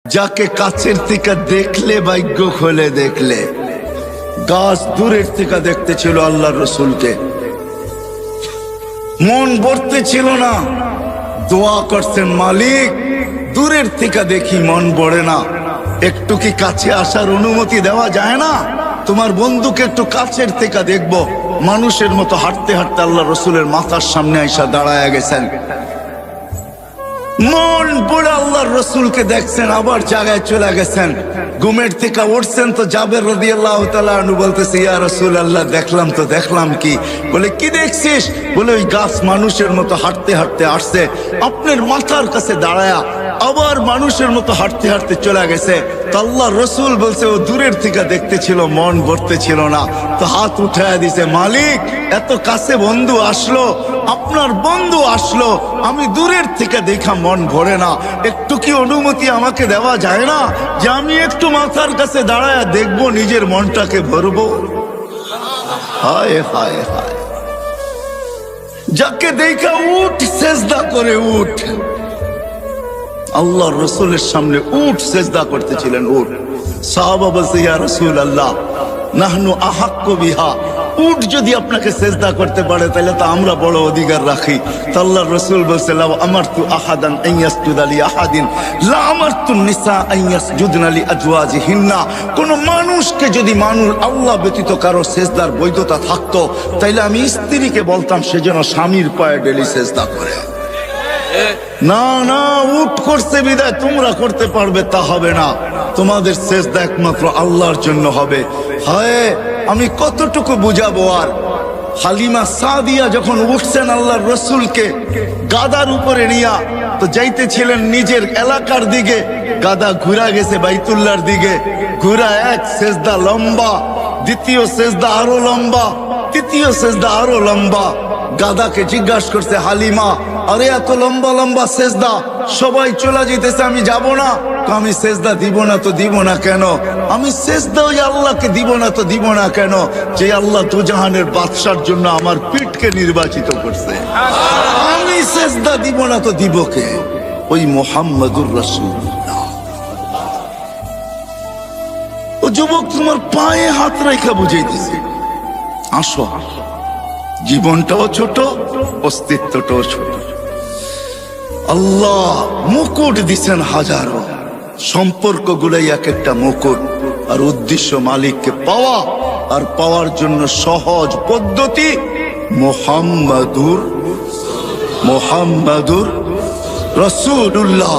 যাকে কাছের থেকে দেখলে ভাগ্য খোলে দেখলে, গাছ দূরের থেকে দেখতে ছিল আল্লাহ রসুলকে, মন ভরতে ছিল না, দোয়া করছেন মালিক দূরের থেকে দেখি মন ভরে না, একটু কি কাছে আসার অনুমতি দেওয়া যায় না? তোমার বন্ধুকে একটু কাছের থেকে দেখবো। মানুষের মতো হাঁটতে হাঁটতে আল্লাহ রসুলের মাথার সামনে আইসা দাঁড়ায় গেছেন, মন পড়ে আল্লাহর রসুলকে দেখছেন, আবার জায়গায় চলে গেছেন। ঘুমের থেকে উঠছেন তো জাবের রাদিয়াল্লাহু তাআলা আনহু বলতেছে, ইয়া রাসূলুল্লাহ দেখলাম তো দেখলাম কি? বলে কি দেখছিস? বলে ওই গাছ মানুষের মতো হাঁটতে হাঁটতে আসছে, আপনার মাথার কাছে দাঁড়ায়া আবার মানুষের মতো হাঁটতে হাঁটতে চলে গেছে। তো আল্লাহ রসুল বলছে ও দূরের থেকে দেখতে ছিল, মন ভরতে ছিল না, তো হাত উঠায় দিছে, মালিক এত কাছে বন্ধু আসলো, আপনার বন্ধু আসলো, আমি দূরের থেকে দেখা মন ভরে না, একটু কি অনুমতি আমাকে দেওয়া যায় না যে আমি একটু মাথার কাছে দাঁড়ায় দেখবো, নিজের মনটাকে ভরবো? হায় হায় হায়, যাকে দেখা উঠ সেজদা করে উঠ, আল্লাহ রসুলের সামনে উঠ সেজদা করতেছিলেন, উঠ। সাহাবা বলছে, ইয়া রাসূলুল্লাহ নাহনু আহাক্কু বিহা, উঠ যদি আপনাকে সেজদা করতে পারে তাহলে তো আমরা বড় অধিকার রাখি। তো আল্লাহর রাসূল বলছে, লাউ আমারতু আহাদান আন ইয়াসজুদা লি আহাদিন লা আমারতু নিসা আন ইয়াসজুদনা লি আজওয়াজিহিন্না, কোন মানুষকে যদি আল্লাহ ব্যতীত কারো সেজদার বৈধতা থাকতো তাইলে আমি স্ত্রীকে বলতাম সে যেন স্বামীর পায়ে ডেলি সেজদা করে। না না, উঠ করছে বিদায় তোমরা করতে পারবে তা হবে না, তোমাদের সেজদা একমাত্র আল্লাহর জন্য হবে। হায় আমি কতটুকু বুঝাবো আর। হালিমা সাদিয়া যখন উঠছেন আল্লাহর রসুলকে গাদার উপরে নিয়া, তো যাইতেছিলেন নিজের এলাকার দিকে, গাদা ঘুরা গেছে বাইতুল্লাহর দিকে, ঘুরা এক সেজদা লম্বা, দ্বিতীয় সেজদা আরো লম্বা, তৃতীয় সেজদা আরো লম্বা। গাদাকে জিজ্ঞাসা করছে হালিমা, আরে এত লম্বা লম্বা সেজদা, সবাই চলে যেতেছে, আমি যাব না। আমি সেজদা দিব না তো দিব না কেন? আমি সেজদা ওই আল্লাহকে দিব না তো দিব না কেন যে আল্লাহ দুজাহানের বাদশার জন্য আমার পিঠকে নির্বাচিত করছে। আমি সেজদা দিব না তো দিব কে? ওই মুহাম্মাদুর রাসূলুল্লাহ। ও যুবক, তোমার পায়ে হাত রেখা বুঝাইতেছে, আসো, জীবনটাও ছোট, অস্তিত্বটাও ছোট। আল্লাহ মুকুট দিচ্ছেন হাজারো, সম্পর্ক গুলাই এক একটা মুকুট, আর উদ্দেশ্য মালিককে পাওয়া, আর পাওয়ার জন্য সহজ পদ্ধতি মুহাম্মাদুর রাসূলুল্লাহ।